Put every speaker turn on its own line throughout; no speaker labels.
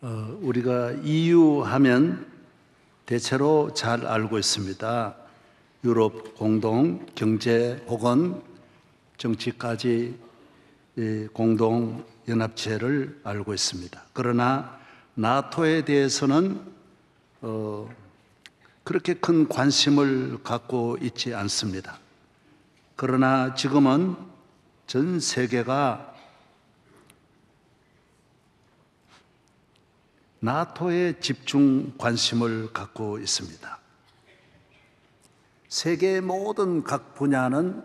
우리가 EU 하면 대체로 잘 알고 있습니다. 유럽 공동 경제 혹은 정치까지 공동 연합체를 알고 있습니다. 그러나 나토에 대해서는 그렇게 큰 관심을 갖고 있지 않습니다. 그러나 지금은 전 세계가 나토에 집중 관심을 갖고 있습니다. 세계의 모든 각 분야는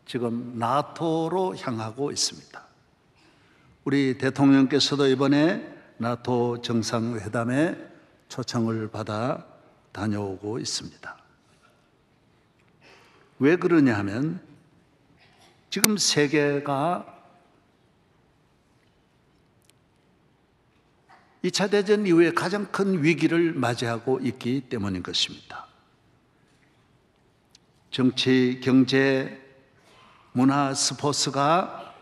지금 나토로 향하고 있습니다. 우리 대통령께서도 이번에 나토 정상회담에 초청을 받아 다녀오고 있습니다. 왜 그러냐 하면 지금 세계가 2차 대전 이후에 가장 큰 위기를 맞이하고 있기 때문인 것입니다. 정치, 경제, 문화, 스포츠가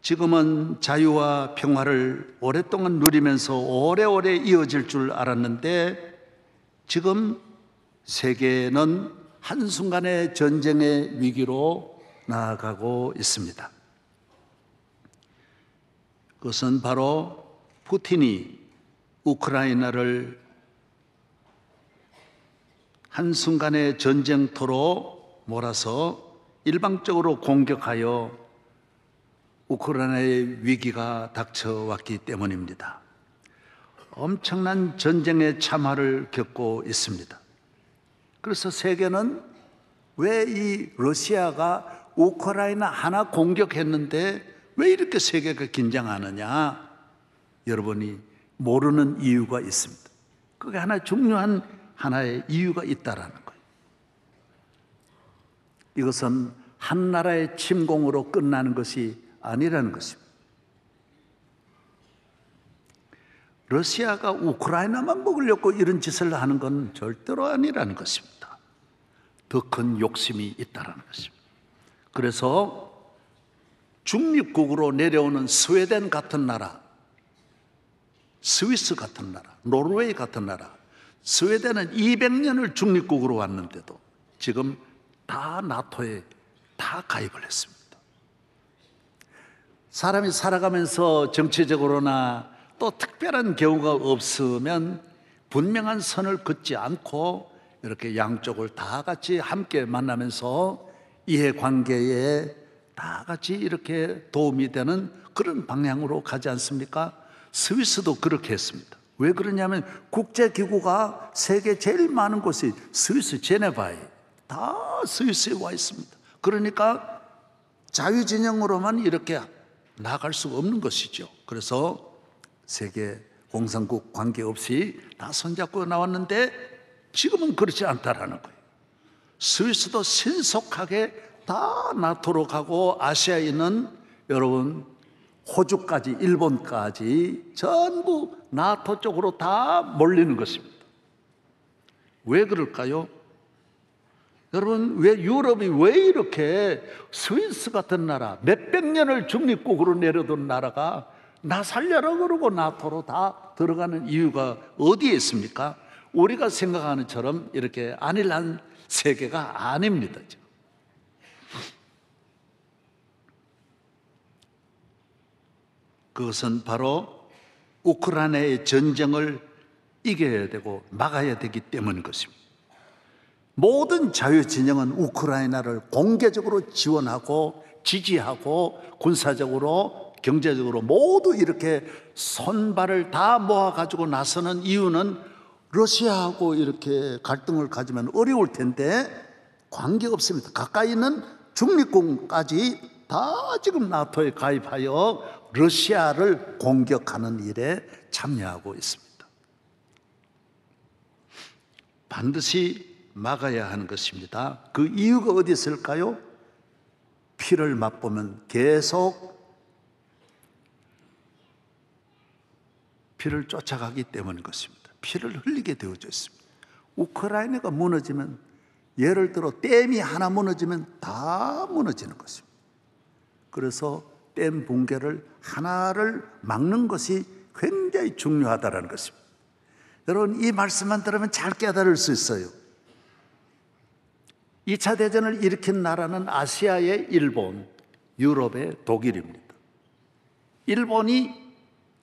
지금은 자유와 평화를 오랫동안 누리면서 오래오래 이어질 줄 알았는데 지금 세계는 한순간에 전쟁의 위기로 나아가고 있습니다. 그것은 바로 푸틴이 우크라이나를 한순간의 전쟁터로 몰아서 일방적으로 공격하여 우크라이나의 위기가 닥쳐왔기 때문입니다. 엄청난 전쟁의 참화를 겪고 있습니다. 그래서 세계는 왜 이 러시아가 우크라이나 하나 공격했는데 왜 이렇게 세계가 긴장하느냐? 여러분이 모르는 이유가 있습니다. 그게 중요한 하나의 이유가 있다라는 거예요. 이것은 한 나라의 침공으로 끝나는 것이 아니라는 것입니다. 러시아가 우크라이나만 먹으려고 이런 짓을 하는 건 절대로 아니라는 것입니다. 더 큰 욕심이 있다라는 것입니다. 그래서 중립국으로 내려오는 스웨덴 같은 나라, 스위스 같은 나라, 노르웨이 같은 나라, 스웨덴은 200년을 중립국으로 왔는데도 지금 다 나토에 다 가입을 했습니다. 사람이 살아가면서 정치적으로나 또 특별한 경우가 없으면 분명한 선을 긋지 않고 이렇게 양쪽을 다 같이 함께 만나면서 이해관계에 다 같이 이렇게 도움이 되는 그런 방향으로 가지 않습니까? 스위스도 그렇게 했습니다. 왜 그러냐면 국제기구가 세계 제일 많은 곳이 스위스 제네바에 다 스위스에 와 있습니다. 그러니까 자유진영으로만 이렇게 나아갈 수가 없는 것이죠. 그래서 세계 공산국 관계없이 다 손잡고 나왔는데 지금은 그렇지 않다라는 거예요. 스위스도 신속하게 다 나토로 가고 아시아에 있는 여러분 호주까지 일본까지 전부 나토 쪽으로 다 몰리는 것입니다. 왜 그럴까요? 여러분 왜 유럽이 왜 이렇게 스위스 같은 나라 몇백 년을 중립국으로 내려둔 나라가 나 살려라 그러고 나토로 다 들어가는 이유가 어디에 있습니까? 우리가 생각하는 처럼 이렇게 안일한 세계가 아닙니다. 그것은 바로 우크라이나의 전쟁을 이겨야 되고 막아야 되기 때문인 것입니다. 모든 자유진영은 우크라이나를 공개적으로 지원하고 지지하고 군사적으로 경제적으로 모두 이렇게 손발을 다 모아가지고 나서는 이유는 러시아하고 이렇게 갈등을 가지면 어려울 텐데 관계없습니다. 가까이 있는 중립국까지 다 지금 나토에 가입하여 러시아를 공격하는 일에 참여하고 있습니다. 반드시 막아야 하는 것입니다. 그 이유가 어디 있을까요? 피를 맛보면 계속 피를 쫓아가기 때문인 것입니다. 피를 흘리게 되어져 있습니다. 우크라이나가 무너지면 예를 들어 댐이 하나 무너지면 다 무너지는 것입니다. 그래서 댐 붕괴를 하나를 막는 것이 굉장히 중요하다는 것입니다. 여러분, 이 말씀만 들으면 잘 깨달을 수 있어요. 2차 대전을 일으킨 나라는 아시아의 일본, 유럽의 독일입니다. 일본이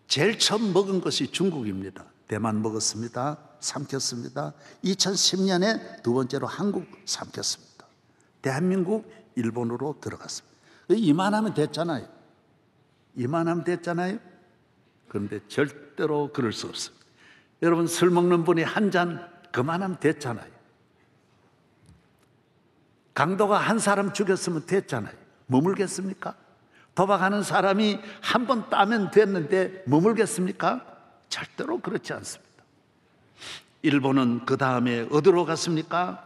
제일 처음 먹은 것이 중국입니다. 대만 먹었습니다. 삼켰습니다. 2010년에 두 번째로 한국 삼켰습니다. 대한민국 일본으로 들어갔습니다. 이만하면 됐잖아요. 이만하면 됐잖아요. 그런데 절대로 그럴 수 없습니다. 여러분, 술 먹는 분이 한 잔 그만하면 됐잖아요. 강도가 한 사람 죽였으면 됐잖아요. 머물겠습니까? 도박하는 사람이 한 번 따면 됐는데 머물겠습니까? 절대로 그렇지 않습니다. 일본은 그 다음에 어디로 갔습니까?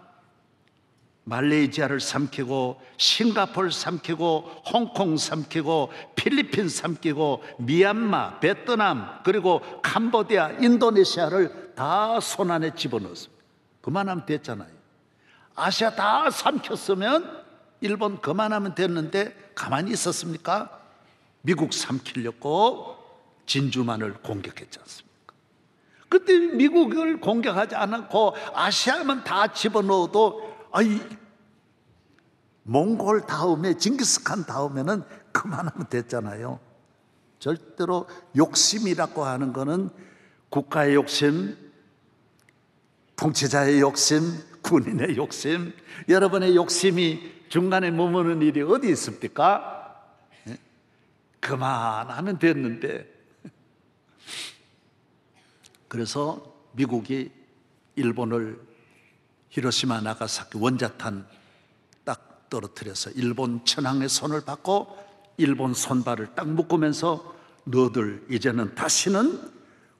말레이시아를 삼키고, 싱가포르 삼키고, 홍콩 삼키고, 필리핀 삼키고, 미얀마, 베트남, 그리고 캄보디아, 인도네시아를 다 손안에 집어넣었습니다. 그만하면 됐잖아요. 아시아 다 삼켰으면 일본 그만하면 됐는데 가만히 있었습니까? 미국 삼키려고 진주만을 공격했지 않습니까? 그때 미국을 공격하지 않고 아시아만 다 집어넣어도 몽골 다음에 징기스칸 다음에는 그만하면 됐잖아요. 절대로 욕심이라고 하는 거는 국가의 욕심, 통치자의 욕심, 군인의 욕심, 여러분의 욕심이 중간에 머무는 일이 어디 있습니까? 그만하면 됐는데. 그래서 미국이 일본을 히로시마 나가사키 원자탄 딱 떨어뜨려서 일본 천황의 손을 받고 일본 손발을 딱 묶으면서 너들 이제는 다시는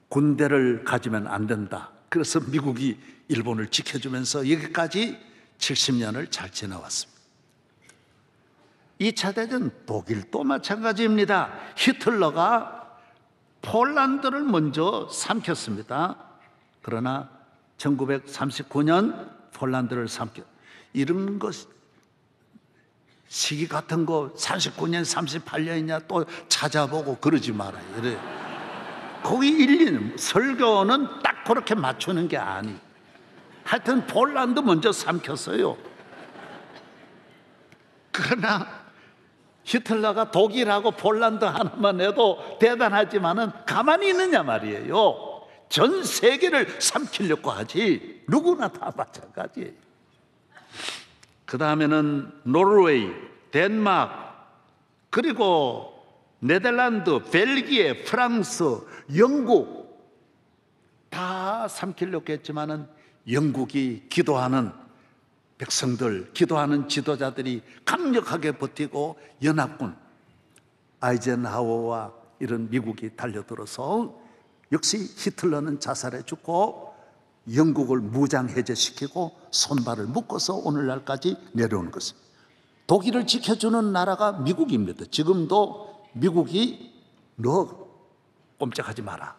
군대를 가지면 안 된다. 그래서 미국이 일본을 지켜주면서 여기까지 70년을 잘 지나왔습니다. 2차 대전 독일도 마찬가지입니다. 히틀러가 폴란드를 먼저 삼켰습니다. 그러나 1939년 폴란드를 이런 것 시기 같은 거 39년 38년이냐 또 찾아보고 그러지 말아요. 이래. 거기 일리는 설교는 딱 그렇게 맞추는 게 아니. 하여튼 폴란드 먼저 삼켰어요. 그러나 히틀러가 독일하고 폴란드 하나만 해도 대단하지만은 가만히 있느냐 말이에요. 전 세계를 삼키려고 하지. 누구나 다 마찬가지예요. 그 다음에는 노르웨이, 덴마크, 그리고 네덜란드, 벨기에, 프랑스, 영국 다 삼키려고 했지만은 영국이 기도하는 백성들, 기도하는 지도자들이 강력하게 버티고 연합군 아이젠하워와 이런 미국이 달려들어서 역시 히틀러는 자살해 죽고 영국을 무장 해제시키고 손발을 묶어서 오늘날까지 내려오는 것입니다. 독일을 지켜주는 나라가 미국입니다. 지금도 미국이 너 꼼짝하지 마라.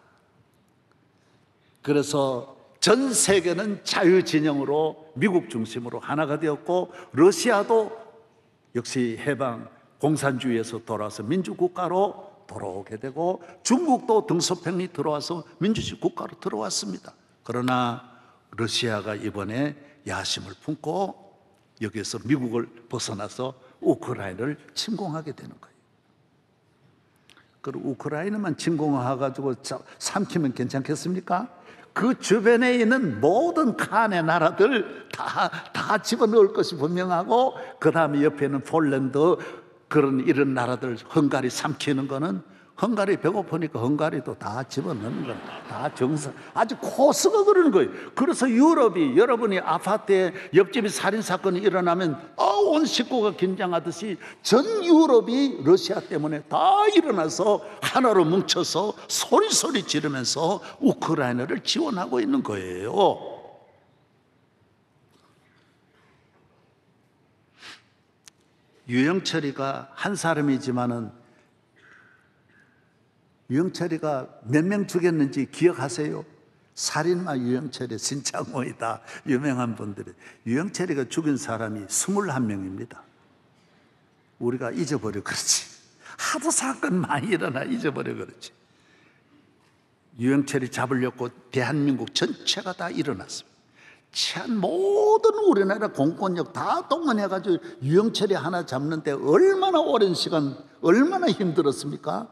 그래서 전 세계는 자유진영으로 미국 중심으로 하나가 되었고, 러시아도 역시 해방 공산주의에서 돌아와서 민주국가로 돌아오게 되고, 중국도 등소평이 들어와서 민주주의 국가로 들어왔습니다. 그러나 러시아가 이번에 야심을 품고 여기에서 미국을 벗어나서 우크라이나를 침공하게 되는 거예요. 그리고 우크라이나만 침공해가지고 삼키면 괜찮겠습니까? 그 주변에 있는 모든 칸의 나라들 다 집어넣을 것이 분명하고, 그 다음에 옆에는 폴란드 이런 나라들 헝가리 삼키는 거는 헝가리 배고프니까 헝가리도 다 집어넣는 건 다 정상. 아주 코스가 그러는 거예요. 그래서 유럽이, 여러분이 아파트에 옆집에 살인사건이 일어나면 온 식구가 긴장하듯이 전 유럽이 러시아 때문에 다 일어나서 하나로 뭉쳐서 소리 지르면서 우크라이나를 지원하고 있는 거예요. 유영철이가 한 사람이지만은 유영철이가 몇 명 죽였는지 기억하세요? 살인마 유영철이 신창호이다 유명한 분들이. 유영철이가 죽인 사람이 21명입니다. 우리가 잊어버려 그렇지. 하도 사건 많이 일어나 잊어버려 그렇지. 유영철이 잡으려고 대한민국 전체가 다 일어났습니다. 취한 모든 우리나라 공권력 다 동원해가지고 유영철이 하나 잡는데 얼마나 오랜 시간, 얼마나 힘들었습니까?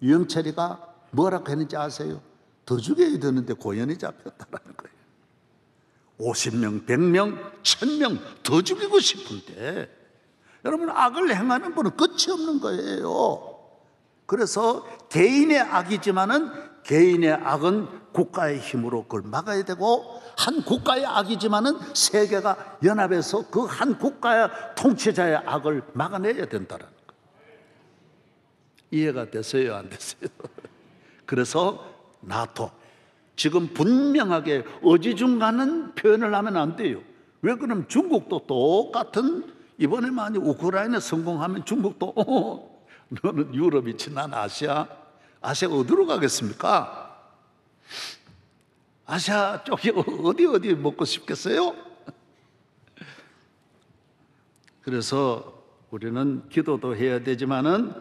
유영철이가 뭐라고 했는지 아세요? 더 죽여야 되는데 고연히 잡혔다라는 거예요. 50명, 100명, 1000명 더 죽이고 싶은데, 여러분, 악을 행하는 분은 끝이 없는 거예요. 그래서 개인의 악이지만은 개인의 악은 국가의 힘으로 그걸 막아야 되고, 한 국가의 악이지만은 세계가 연합해서 그 한 국가의 통치자의 악을 막아내야 된다는 거예요. 이해가 됐어요, 안 됐어요? 그래서 나토, 지금 분명하게 어지중간한 표현을 하면 안 돼요. 왜 그러면 중국도 똑같은, 이번에 만약 우크라이나 성공하면 중국도 너는 유럽이지 난 아시아 어디로 가겠습니까? 아시아 쪽이 어디 먹고 싶겠어요? 그래서 우리는 기도도 해야 되지만은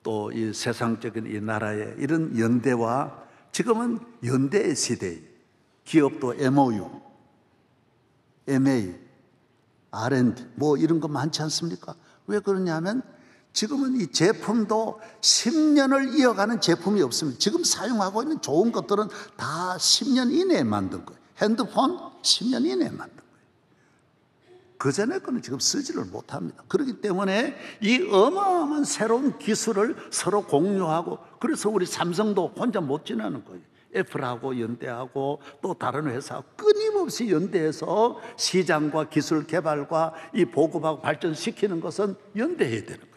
또 이 세상적인 이 나라의 이런 연대와, 지금은 연대의 시대예요. 기업도 MOU, MA, R&D 뭐 이런 거 많지 않습니까? 왜 그러냐면 지금은 이 제품도 10년을 이어가는 제품이 없습니다. 지금 사용하고 있는 좋은 것들은 다 10년 이내에 만든 거예요. 핸드폰 10년 이내에 만든 거예요. 그전에 거는 지금 쓰지를 못합니다. 그렇기 때문에 이 어마어마한 새로운 기술을 서로 공유하고, 그래서 우리 삼성도 혼자 못 지내는 거예요. 애플하고 연대하고 또 다른 회사하고 끊임없이 연대해서 시장과 기술 개발과 이 보급하고 발전시키는 것은 연대해야 되는 거예요.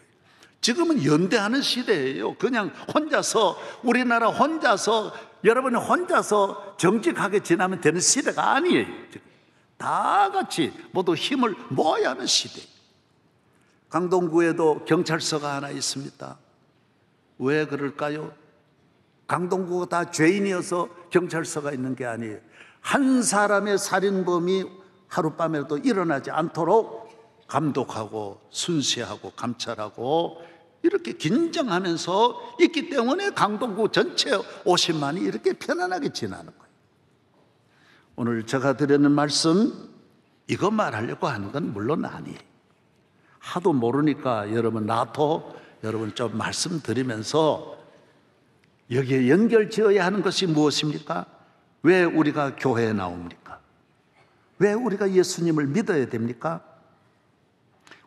지금은 연대하는 시대예요. 그냥 혼자서, 우리나라 혼자서, 여러분이 혼자서 정직하게 지나면 되는 시대가 아니에요. 다 같이 모두 힘을 모아야 하는 시대. 강동구에도 경찰서가 하나 있습니다. 왜 그럴까요? 강동구가 다 죄인이어서 경찰서가 있는 게 아니에요. 한 사람의 살인범이 하룻밤에도 일어나지 않도록 감독하고 순시하고 감찰하고 이렇게 긴장하면서 있기 때문에 강동구 전체 50만이 이렇게 편안하게 지나는 거예요. 오늘 제가 드리는 말씀, 이거 말하려고 하는 건 물론 아니에요. 하도 모르니까 여러분 나토, 여러분 좀 말씀드리면서 여기에 연결 지어야 하는 것이 무엇입니까? 왜 우리가 교회에 나옵니까? 왜 우리가 예수님을 믿어야 됩니까?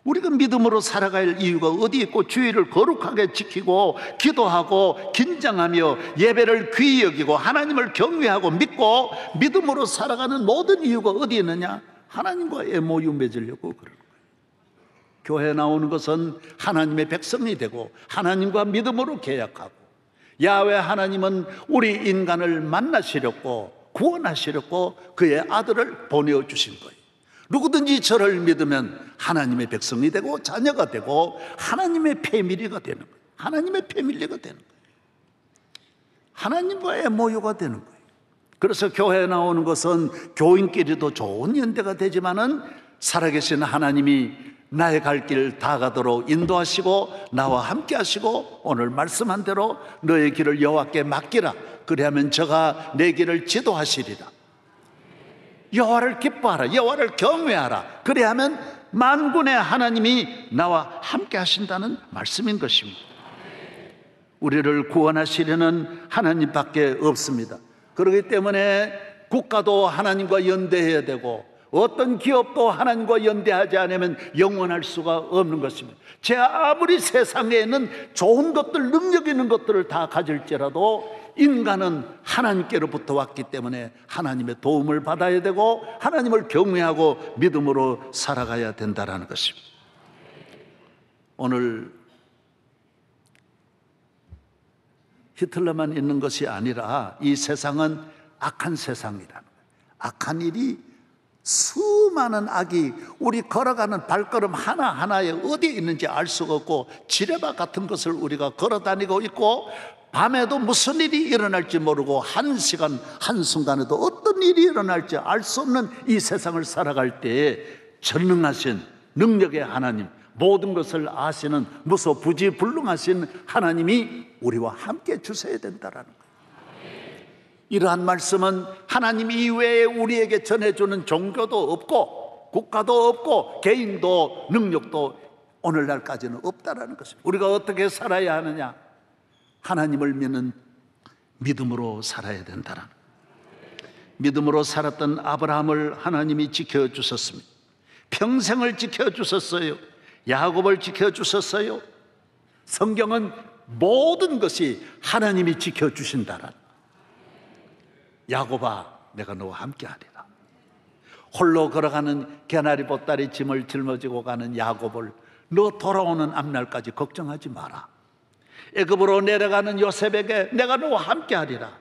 우리가 믿음으로 살아갈 이유가 어디 있고, 주의를 거룩하게 지키고 기도하고 긴장하며 예배를 귀히 여기고 하나님을 경외하고 믿고 믿음으로 살아가는 모든 이유가 어디 있느냐? 하나님과 MOU 맺으려고 그러는 거예요. 교회에 나오는 것은 하나님의 백성이 되고 하나님과 믿음으로 계약하고, 야훼 하나님은 우리 인간을 만나시려고 구원하시려고 그의 아들을 보내주신 거예요. 누구든지 저를 믿으면 하나님의 백성이 되고 자녀가 되고 하나님의 패밀리가 되는 거예요. 하나님의 패밀리가 되는 거예요. 하나님과 MOU가 되는 거예요. 그래서 교회에 나오는 것은 교인끼리도 좋은 연대가 되지만은 살아계신 하나님이 나의 갈 길 다 가도록 인도하시고 나와 함께 하시고, 오늘 말씀한 대로 너의 길을 여호와께 맡기라. 그리하면 저가 내 길을 지도하시리라. 여호와를 기뻐하라. 여호와를 경외하라. 그리하면 만군의 하나님이 나와 함께 하신다는 말씀인 것입니다. 우리를 구원하시려는 하나님밖에 없습니다. 그렇기 때문에 국가도 하나님과 연대해야 되고 어떤 기업도 하나님과 연대하지 않으면 영원할 수가 없는 것입니다. 제 아무리 세상에 있는 좋은 것들, 능력 있는 것들을 다 가질지라도 인간은 하나님께로부터 왔기 때문에 하나님의 도움을 받아야 되고 하나님을 경외하고 믿음으로 살아가야 된다는 것입니다. 오늘 히틀러만 있는 것이 아니라 이 세상은 악한 세상이라는 거예요. 악한 일이, 수많은 악이 우리 걸어가는 발걸음 하나하나에 어디에 있는지 알 수가 없고, 지뢰밭 같은 것을 우리가 걸어 다니고 있고, 밤에도 무슨 일이 일어날지 모르고 한 시간 한순간에도 어떤 일이 일어날지 알 수 없는 이 세상을 살아갈 때에 전능하신 능력의 하나님, 모든 것을 아시는 무소부지불능하신 하나님이 우리와 함께 주셔야 된다는 거예요. 이러한 말씀은 하나님 이외에 우리에게 전해주는 종교도 없고 국가도 없고 개인도 능력도 오늘날까지는 없다라는 것입니다. 우리가 어떻게 살아야 하느냐? 하나님을 믿는 믿음으로 살아야 된다라는, 믿음으로 살았던 아브라함을 하나님이 지켜주셨습니다. 평생을 지켜주셨어요. 야곱을 지켜주셨어요. 성경은 모든 것이 하나님이 지켜주신다라는, 야곱아 내가 너와 함께하리라. 홀로 걸어가는 개나리 보따리 짐을 짊어지고 가는 야곱을 너 돌아오는 앞날까지 걱정하지 마라. 애굽으로 내려가는 요셉에게 내가 너와 함께하리라.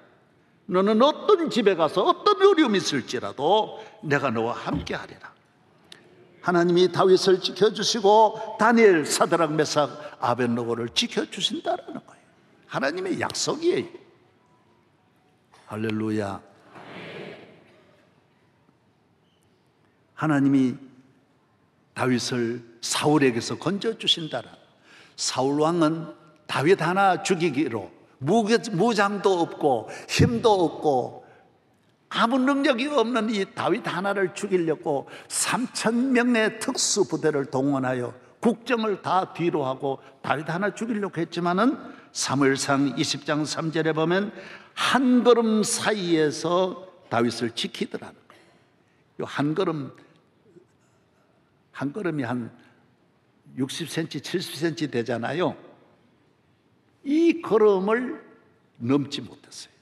너는 어떤 집에 가서 어떤 어려움이 있을지라도 내가 너와 함께하리라. 하나님이 다윗을 지켜주시고 다니엘, 사드락, 메삭, 아벳노고를 지켜주신다는 거예요. 하나님의 약속이에요. 할렐루야. 하나님이 다윗을 사울에게서 건져주신다라. 사울 왕은 다윗 하나 죽이기로 무장도 없고 힘도 없고 아무 능력이 없는 이 다윗 하나를 죽이려고 3,000명의 특수부대를 동원하여 국정을 다 뒤로 하고 다윗 하나 죽이려고 했지만은 사무엘상 20장 3절에 보면 한 걸음 사이에서 다윗을 지키더라는 거예요. 한 걸음이 한 60cm, 70cm 되잖아요. 이 걸음을 넘지 못했어요.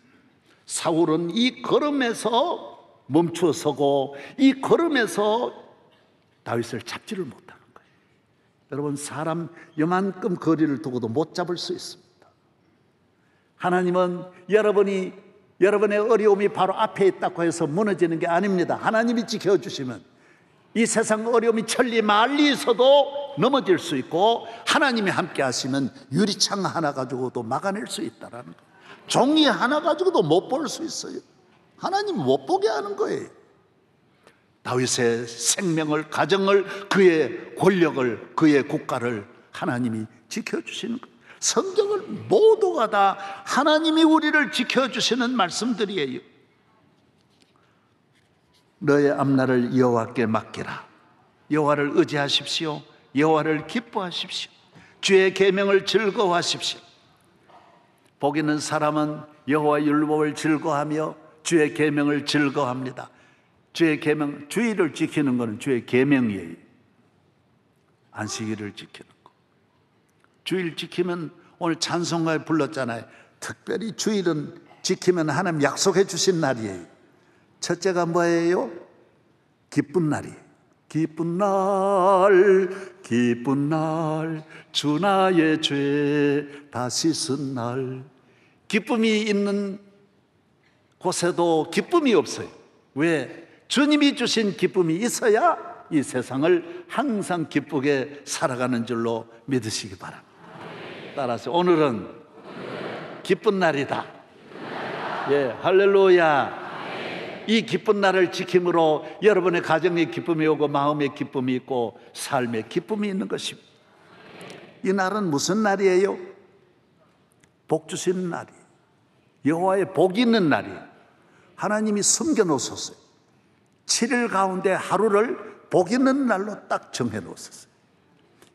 사울은 이 걸음에서 멈추어 서고 이 걸음에서 다윗을 잡지를 못하는 거예요. 여러분, 사람 요만큼 거리를 두고도 못 잡을 수 있습니다. 하나님은 여러분의 어려움이 바로 앞에 있다고 해서 무너지는 게 아닙니다. 하나님이 지켜주시면 이 세상 어려움이 천리 만리 있어도 넘어질 수 있고, 하나님이 함께 하시면 유리창 하나 가지고도 막아낼 수 있다라는 거예요. 종이 하나 가지고도 못 볼 수 있어요. 하나님 못 보게 하는 거예요. 다윗의 생명을, 가정을, 그의 권력을, 그의 국가를 하나님이 지켜주시는 거예요. 성경을 모두가 다 하나님이 우리를 지켜주시는 말씀들이에요. 너의 앞날을 여호와께 맡기라. 여호와를 의지하십시오. 여호와를 기뻐하십시오. 주의 계명을 즐거워하십시오. 복 있는 사람은 여호와의 율법을 즐거워하며 주의 계명을 즐거워합니다. 주의 계명, 주의를 지키는 것은 주의 계명이에요. 안식일을 지키는 거. 주일 지키면, 오늘 찬송가에 불렀잖아요. 특별히 주일은 지키면 하나님 약속해 주신 날이에요. 첫째가 뭐예요? 기쁜 날이에요. 기쁜 날, 기쁜 날, 주 나의 죄 다 씻은 날. 기쁨이 있는 곳에도 기쁨이 없어요. 왜? 주님이 주신 기쁨이 있어야 이 세상을 항상 기쁘게 살아가는 줄로 믿으시기 바랍니다. 따라서 오늘은 기쁜 날이다. 예, 할렐루야. 이 기쁜 날을 지킴으로 여러분의 가정에 기쁨이 오고 마음에 기쁨이 있고 삶에 기쁨이 있는 것입니다. 이 날은 무슨 날이에요? 복 주시는 날이에요. 여호와의 복이 있는 날이에요. 하나님이 숨겨놓으셨어요. 7일 가운데 하루를 복 있는 날로 딱 정해놓으셨어요.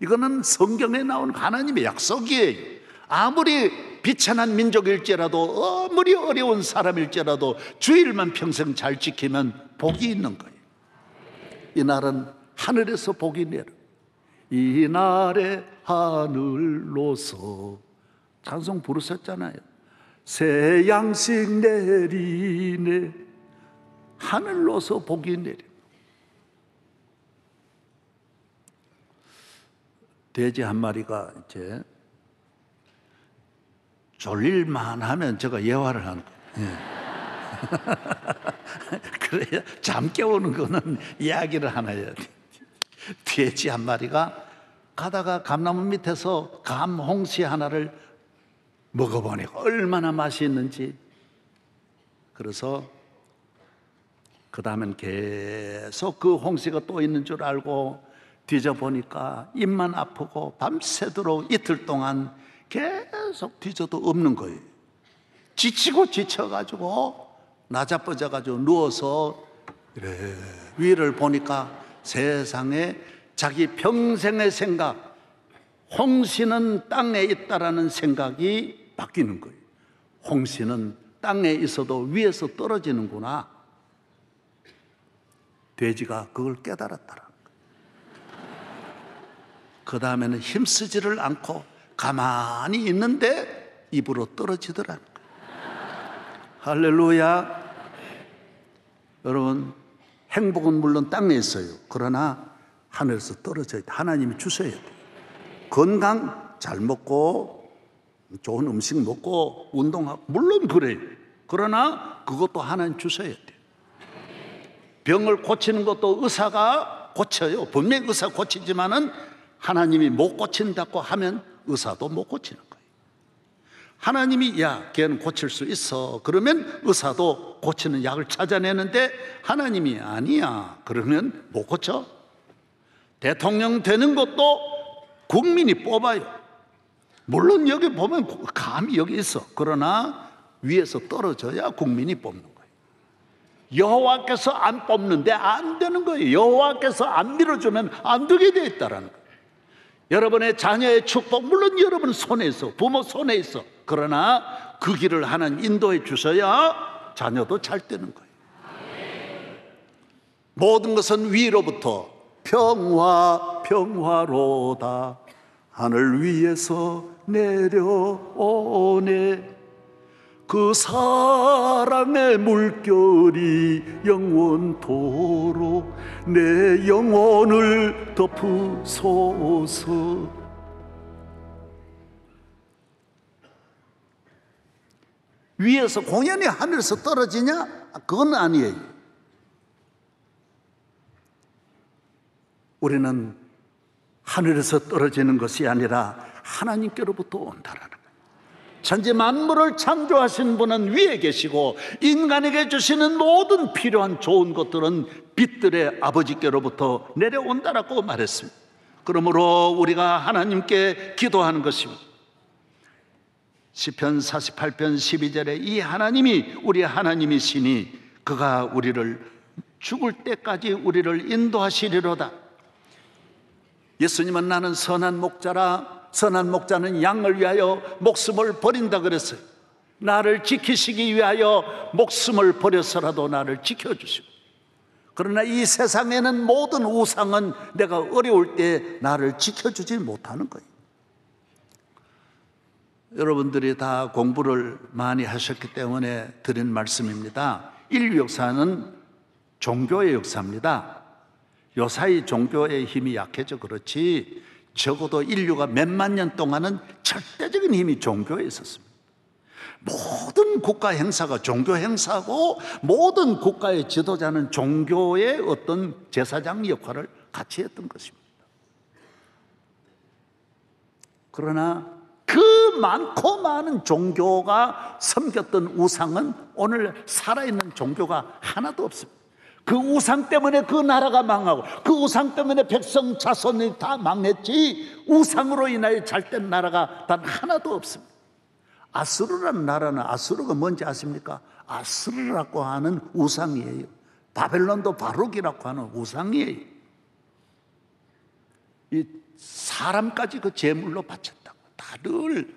이거는 성경에 나오는 하나님의 약속이에요. 아무리 비천한 민족일지라도, 아무리 어려운 사람일지라도 주일만 평생 잘 지키면 복이 있는 거예요. 이 날은 하늘에서 복이 내려. 이 날에 하늘로서 찬송 부르셨잖아요. 새 양식 내리네. 하늘로서 복이 내려. 돼지 한 마리가 이제 졸릴만 하면 제가 예화를 하는 거예요. 예. 그래야 잠 깨우는 거는 이야기를 하나 해야 돼. 돼지 한 마리가 가다가 감나무 밑에서 감 홍시 하나를 먹어보니까 얼마나 맛이 있는지. 그래서 그 다음엔 계속 그 홍시가 또 있는 줄 알고 뒤져보니까 입만 아프고 밤새도록 이틀 동안 계속 뒤져도 없는 거예요. 지치고 지쳐가지고 나자빠져가지고 누워서 이래 위를 보니까 세상에 자기 평생의 생각, 홍시는 땅에 있다라는 생각이 바뀌는 거예요. 홍시는 땅에 있어도 위에서 떨어지는구나. 돼지가 그걸 깨달았더라. 그 다음에는 힘쓰지를 않고 가만히 있는데 입으로 떨어지더라는 거예요. 할렐루야. 여러분, 행복은 물론 땅에 있어요. 그러나 하늘에서 떨어져야 돼. 하나님이 주셔야 돼. 건강 잘 먹고 좋은 음식 먹고 운동하고 물론 그래요. 그러나 그것도 하나님 주셔야 돼. 병을 고치는 것도 의사가 고쳐요. 분명히 의사 고치지만은 하나님이 못 고친다고 하면 의사도 못 고치는 거예요. 하나님이 야, 걔는 고칠 수 있어. 그러면 의사도 고치는 약을 찾아내는데 하나님이 아니야. 그러면 못 고쳐. 대통령 되는 것도 국민이 뽑아요. 물론 여기 보면 감이 여기 있어. 그러나 위에서 떨어져야 국민이 뽑는 거예요. 여호와께서 안 뽑는데 안 되는 거예요. 여호와께서 안 밀어주면 안 되게 되어 있다라는 거예요. 여러분의 자녀의 축복 물론 여러분 손에 있어. 부모 손에 있어. 그러나 그 길을 하나님 인도해 주셔야 자녀도 잘 되는 거예요. 모든 것은 위로부터 평화로다 하늘 위에서 내려오네. 그 사랑의 물결이 영원토록 내 영혼을 덮으소서. 위에서 공연이 하늘에서 떨어지냐? 그건 아니에요. 우리는 하늘에서 떨어지는 것이 아니라 하나님께로부터 온다라는 거예요. 천지 만물을 창조하신 분은 위에 계시고 인간에게 주시는 모든 필요한 좋은 것들은 빛들의 아버지께로부터 내려온다라고 말했습니다. 그러므로 우리가 하나님께 기도하는 것입니다. 시편 48편 12절에 이 하나님이 우리 하나님이시니 그가 우리를 죽을 때까지 우리를 인도하시리로다. 예수님은 나는 선한 목자라. 선한 목자는 양을 위하여 목숨을 버린다 그랬어요. 나를 지키시기 위하여 목숨을 버려서라도 나를 지켜주시고, 그러나 이 세상에는 모든 우상은 내가 어려울 때 나를 지켜주지 못하는 거예요. 여러분들이 다 공부를 많이 하셨기 때문에 드린 말씀입니다. 인류 역사는 종교의 역사입니다. 요사이 종교의 힘이 약해져 그렇지 적어도 인류가 몇만 년 동안은 절대적인 힘이 종교에 있었습니다. 모든 국가 행사가 종교 행사고 모든 국가의 지도자는 종교의 어떤 제사장 역할을 같이 했던 것입니다. 그러나 그 많고 많은 종교가 섬겼던 우상은 오늘 살아있는 종교가 하나도 없습니다. 그 우상 때문에 그 나라가 망하고 그 우상 때문에 백성 자손이 다 망했지 우상으로 인하여 잘된 나라가 단 하나도 없습니다. 아수르라는 나라는 아수르가 뭔지 아십니까? 아수르라고 하는 우상이에요. 바벨론도 바룩이라고 하는 우상이에요. 이 사람까지 그 제물로 바쳤다고. 다들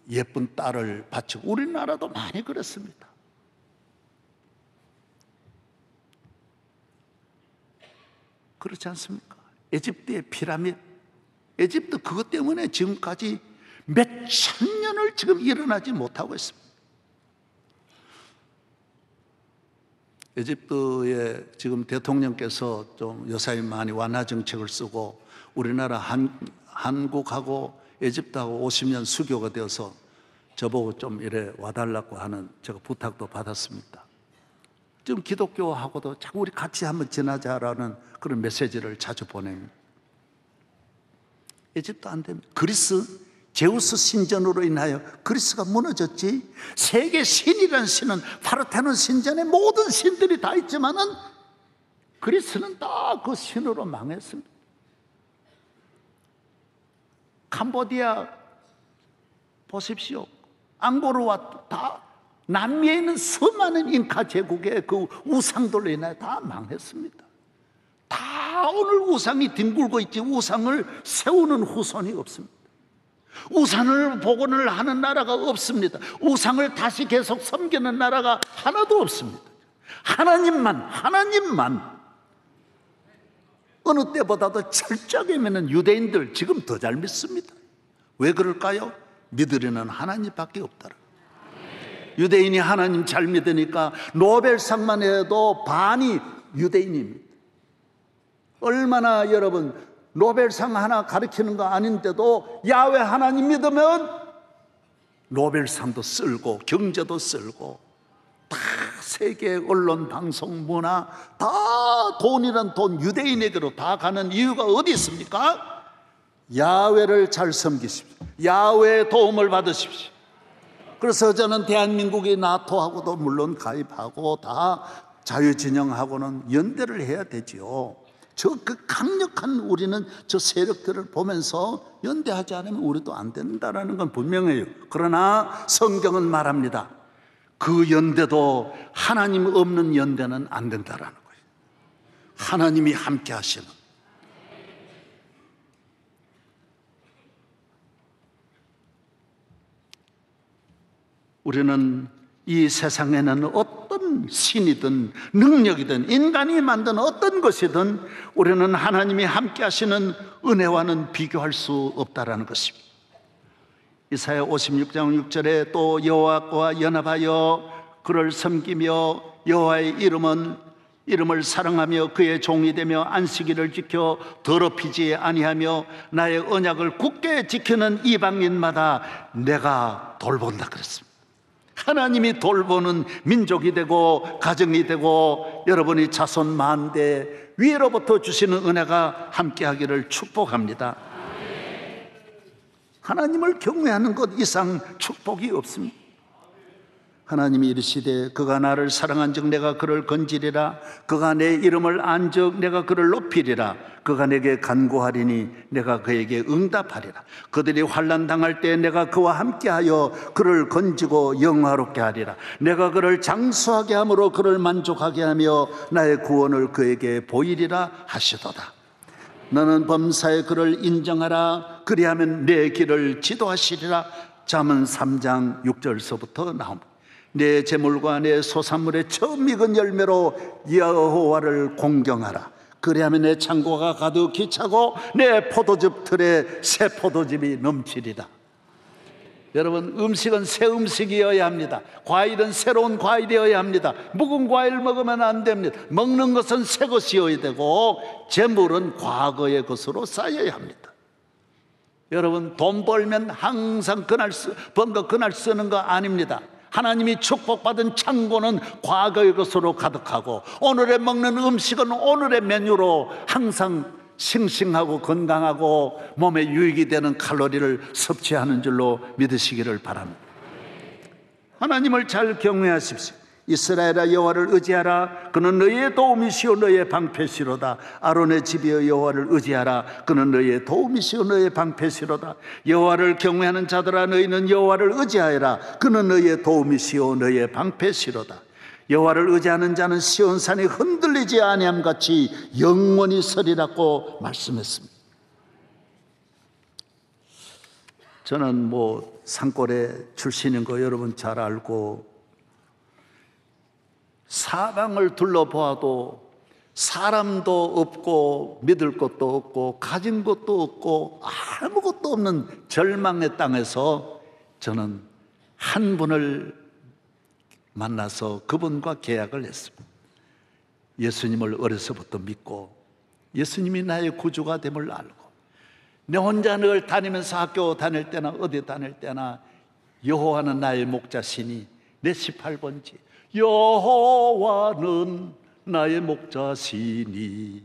예쁜 딸을 바치고 우리나라도 많이 그렇습니다. 그렇지 않습니까? 에집트의 피라미드, 에집트 그것 때문에 지금까지 몇천 년을 지금 일어나지 못하고 있습니다. 에집트의 지금 대통령께서 좀 요사이 많이 완화 정책을 쓰고 우리나라 한국하고 에집트하고 50년 수교가 되어서 저보고 좀 이래 와달라고 하는 제가 부탁도 받았습니다. 지금 기독교하고도 자꾸 우리 같이 한번 지나자라는 그런 메시지를 자주 보냅니다. 에집트 안 됩니다. 그리스, 제우스 신전으로 인하여 그리스가 무너졌지. 세계 신이라는 신은 파르테논 신전에 모든 신들이 다 있지만은 그리스는 다 그 신으로 망했습니다. 캄보디아 보십시오. 앙고르와 다 남미에 있는 수많은 잉카 제국의 그 우상들로 인하여 다 망했습니다. 다 오늘 우상이 뒹굴고 있지 우상을 세우는 후손이 없습니다. 우상을 복원을 하는 나라가 없습니다. 우상을 다시 계속 섬기는 나라가 하나도 없습니다. 하나님만 어느 때보다도 철저하게 믿는 유대인들 지금 더 잘 믿습니다. 왜 그럴까요? 믿으려는 하나님밖에 없더라. 유대인이 하나님 잘 믿으니까 노벨상만 해도 반이 유대인입니다. 얼마나 여러분 노벨상 하나 가르치는 거 아닌데도 야훼 하나님 믿으면 노벨상도 쓸고 경제도 쓸고 다 세계 언론 방송 문화 다 돈이란 돈 유대인에게로 다 가는 이유가 어디 있습니까? 야훼를 잘 섬기십시오. 야훼의 도움을 받으십시오. 그래서 저는 대한민국이 나토하고도 물론 가입하고 다 자유진영하고는 연대를 해야 되지요. 저 그 강력한 우리는 저 세력들을 보면서 연대하지 않으면 우리도 안 된다는 건 분명해요. 그러나 성경은 말합니다. 그 연대도 하나님 없는 연대는 안 된다라는 거예요. 하나님이 함께 하시는. 우리는 이 세상에는 어떤 신이든 능력이든 인간이 만든 어떤 것이든 우리는 하나님이 함께 하시는 은혜와는 비교할 수 없다라는 것입니다. 이사야 56장 6절에 또 여호와와 연합하여 그를 섬기며 여호와의 이름을 사랑하며 그의 종이 되며 안식일을 지켜 더럽히지 아니하며 나의 언약을 굳게 지키는 이방인마다 내가 돌본다 그랬습니다. 하나님이 돌보는 민족이 되고 가정이 되고 여러분이 자손 만대 위로부터 주시는 은혜가 함께하기를 축복합니다. 하나님을 경외하는 것 이상 축복이 없습니다. 하나님이 이르시되 그가 나를 사랑한즉 내가 그를 건지리라. 그가 내 이름을 안즉 내가 그를 높이리라. 그가 내게 간구하리니 내가 그에게 응답하리라. 그들이 환난 당할 때 내가 그와 함께하여 그를 건지고 영화롭게 하리라. 내가 그를 장수하게 함으로 그를 만족하게 하며 나의 구원을 그에게 보이리라 하시도다. 너는 범사에 그를 인정하라. 그리하면 내 길을 지도하시리라. 잠언 3장 6절서부터 나옵니다. 내 재물과 내 소산물의 처음 익은 열매로 여호와를 공경하라. 그리하면 내 창고가 가득히 차고 내 포도즙 틀에 새 포도즙이 넘치리라. 여러분, 음식은 새 음식이어야 합니다. 과일은 새로운 과일이어야 합니다. 묵은 과일 먹으면 안 됩니다. 먹는 것은 새 것이어야 되고 재물은 과거의 것으로 쌓여야 합니다. 여러분, 돈 벌면 항상 번 거 그날 쓰는 거 아닙니다. 하나님이 축복받은 창고는 과거의 것으로 가득하고 오늘에 먹는 음식은 오늘의 메뉴로 항상 싱싱하고 건강하고 몸에 유익이 되는 칼로리를 섭취하는 줄로 믿으시기를 바랍니다. 하나님을 잘 경외하십시오. 이스라엘아 여호와를 의지하라. 그는 너희의 도움이시오 너희의 방패시로다. 아론의 집이여 여호와를 의지하라. 그는 너희의 도움이시오 너희의 방패시로다. 여호와를 경외하는 자들아 너희는 여호와를 의지하여라. 그는 너희의 도움이시오 너희의 방패시로다. 여호와를 의지하는 자는 시온산이 흔들리지 아니함같이 영원히 서리라고 말씀했습니다. 저는 산골에 출신인 거 여러분 잘 알고 사방을 둘러보아도 사람도 없고 믿을 것도 없고 가진 것도 없고 아무것도 없는 절망의 땅에서 저는 한 분을 만나서 그분과 계약을 했습니다. 예수님을 어려서부터 믿고 예수님이 나의 구주가 됨을 알고 내 혼자 늘 다니면서 학교 다닐 때나 어디 다닐 때나 여호와는 나의 목자시니 내 18번지 여호와는 나의 목자시니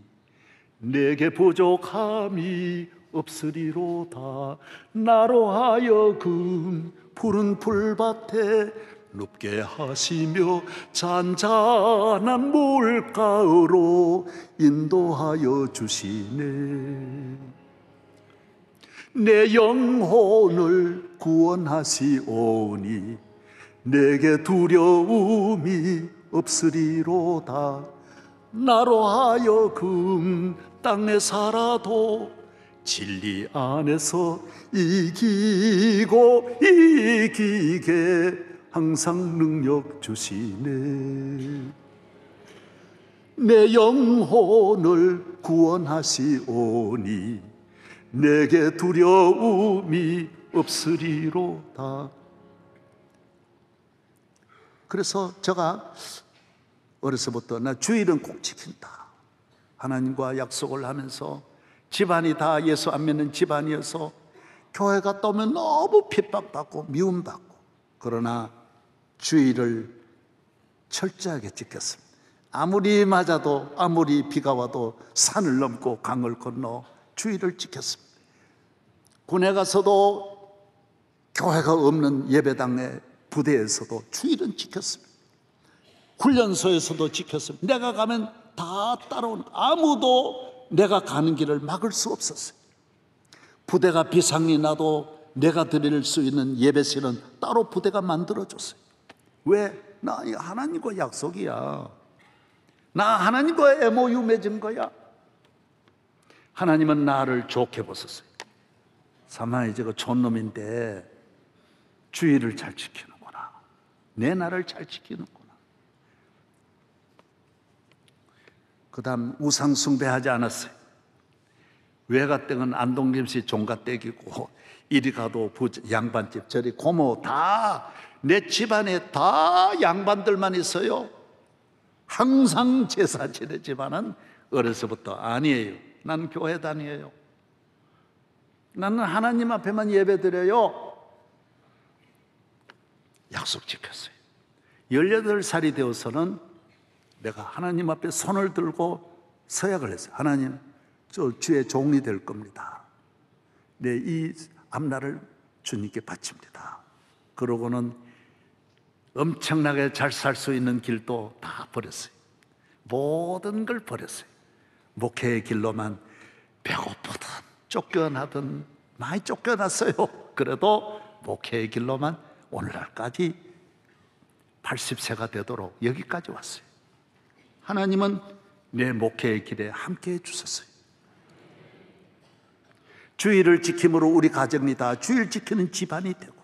내게 부족함이 없으리로다. 나로 하여금 푸른 풀밭에 눕게 하시며 잔잔한 물가로 인도하여 주시네. 내 영혼을 구원하시오니 내게 두려움이 없으리로다. 나로 하여금 땅에 살아도 진리 안에서 이기고 이기게 항상 능력 주시네. 내 영혼을 구원하시오니 내게 두려움이 없으리로다. 그래서 제가 어려서부터 나 주일은 꼭 지킨다, 하나님과 약속을 하면서, 집안이 다 예수 안 믿는 집안이어서 교회 갔다 오면 너무 핍박받고 미움받고, 그러나 주일을 철저하게 지켰습니다. 아무리 맞아도, 아무리 비가 와도 산을 넘고 강을 건너 주일을 지켰습니다. 군에 가서도 교회가 없는 예배당의 부대에서도 주일은 지켰습니다. 훈련소에서도 지켰습니다. 내가 가면 다 따라오는, 아무도 내가 가는 길을 막을 수 없었어요. 부대가 비상이 나도 내가 드릴 수 있는 예배실은 따로 부대가 만들어줬어요. 왜? 나 하나님과 약속이야. 나 하나님과 MOU 맺은 거야. 하나님은 나를 좋게 보셨어요. 사마이 저거 촌놈인데 주의를 잘 지키는구나, 내 나를 잘 지키는구나. 그 다음 우상 숭배하지 않았어요. 외가댁은 안동김씨 종가댁이고, 이리 가도 양반집, 저리 고모, 다 내 집안에 다 양반들만 있어요. 항상 제사 지내지만은 어려서부터 아니에요. 난 교회 다녀요. 나는 하나님 앞에만 예배드려요. 약속 지켰어요. 18살이 되어서는 내가 하나님 앞에 손을 들고 서약을 했어요. 하나님, 저 주의 종이 될 겁니다. 네, 이 앞날을 주님께 바칩니다. 그러고는 엄청나게 잘 살 수 있는 길도 다 버렸어요. 모든 걸 버렸어요. 목회의 길로만 배고프든 쫓겨나든 많이 쫓겨났어요. 그래도 목회의 길로만 오늘날까지 80세가 되도록 여기까지 왔어요. 하나님은 내 목회의 길에 함께 해주셨어요. 주일을 지킴으로 우리 가정이 다 주일 지키는 집안이 되고,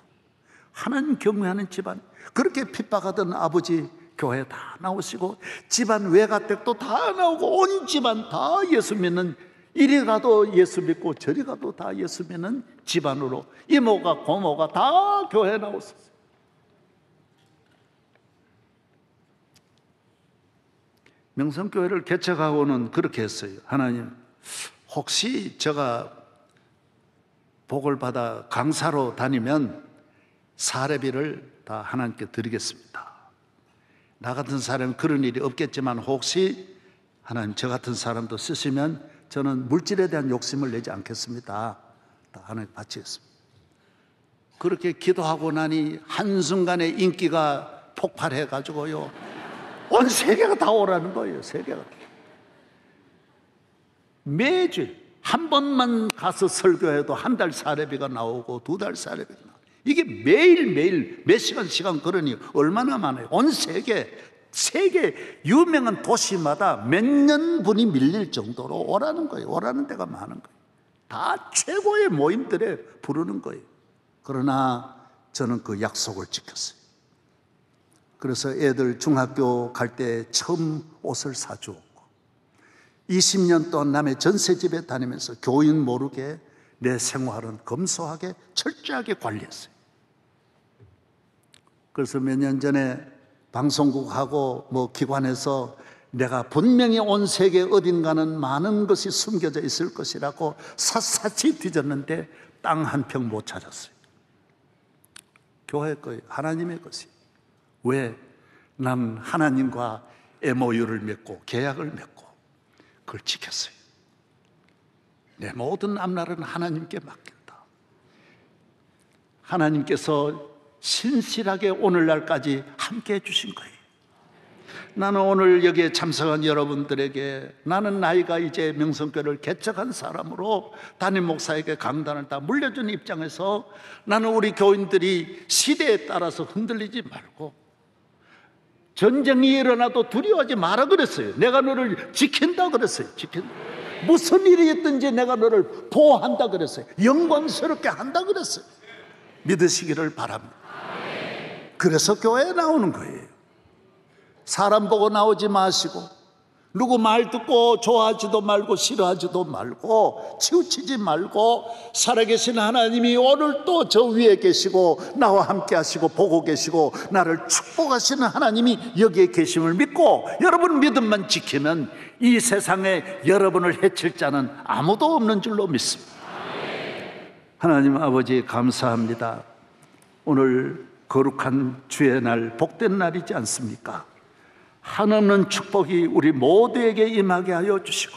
하나님 경외하는 집안, 그렇게 핍박하던 아버지 교회 다 나오시고, 집안 외가댁도 다 나오고, 온 집안 다 예수 믿는, 이리 가도 예수 믿고 저리 가도 다 예수 믿는 집안으로 이모가 고모가 다 교회 나왔었어요. 명성교회를 개척하고는 그렇게 했어요. 하나님, 혹시 제가 복을 받아 강사로 다니면 사례비를 다 하나님께 드리겠습니다. 나 같은 사람은 그런 일이 없겠지만 혹시 하나님 저 같은 사람도 쓰시면 저는 물질에 대한 욕심을 내지 않겠습니다. 다 하나님께 바치겠습니다. 그렇게 기도하고 나니 한순간에 인기가 폭발해가지고요, 온 세계가 다 오라는 거예요. 세계가. 매주일 한 번만 가서 설교해도 한 달 사례비가 나오고 2달 사례비가 나오고, 이게 매일매일 몇 시간 걸으니 얼마나 많아요. 온 세계 유명한 도시마다 몇 년분이 밀릴 정도로 오라는 거예요. 오라는 데가 많은 거예요. 다 최고의 모임들에 부르는 거예요. 그러나 저는 그 약속을 지켰어요. 그래서 애들 중학교 갈 때 처음 옷을 사주었고, 20년 동안 남의 전세집에 다니면서 교인 모르게 내 생활은 검소하게 철저하게 관리했어요. 그래서 몇 년 전에 방송국하고 뭐 기관에서 내가 분명히 온 세계 어딘가는 많은 것이 숨겨져 있을 것이라고 샅샅이 뒤졌는데 땅 한 평 못 찾았어요. 교회 거예요. 하나님의 것이. 왜? 난 하나님과 MOU를 맺고 계약을 맺고 그걸 지켰어요. 내 모든 앞날은 하나님께 맡긴다. 하나님께서 신실하게 오늘날까지 함께 해주신 거예요. 나는 오늘 여기에 참석한 여러분들에게 나는 나이가 이제 명성교회를 개척한 사람으로 담임 목사에게 강단을 다 물려준 입장에서 나는 우리 교인들이 시대에 따라서 흔들리지 말고 전쟁이 일어나도 두려워하지 마라 그랬어요. 내가 너를 지킨다 그랬어요. 지킨다. 무슨 일이 있든지 내가 너를 보호한다 그랬어요. 영광스럽게 한다 그랬어요. 믿으시기를 바랍니다. 그래서 교회에 나오는 거예요. 사람 보고 나오지 마시고 누구 말 듣고 좋아하지도 말고 싫어하지도 말고 치우치지 말고 살아계신 하나님이 오늘 또 저 위에 계시고 나와 함께 하시고 보고 계시고 나를 축복하시는 하나님이 여기에 계심을 믿고 여러분 믿음만 지키면 이 세상에 여러분을 해칠 자는 아무도 없는 줄로 믿습니다. 하나님 아버지 감사합니다. 오늘 거룩한 주의 날 복된 날이지 않습니까? 한없는 축복이 우리 모두에게 임하게 하여 주시고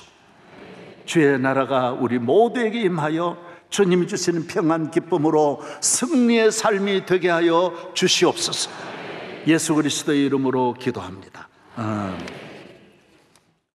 주의 나라가 우리 모두에게 임하여 주님이 주시는 평안 기쁨으로 승리의 삶이 되게 하여 주시옵소서. 예수 그리스도의 이름으로 기도합니다. 아멘.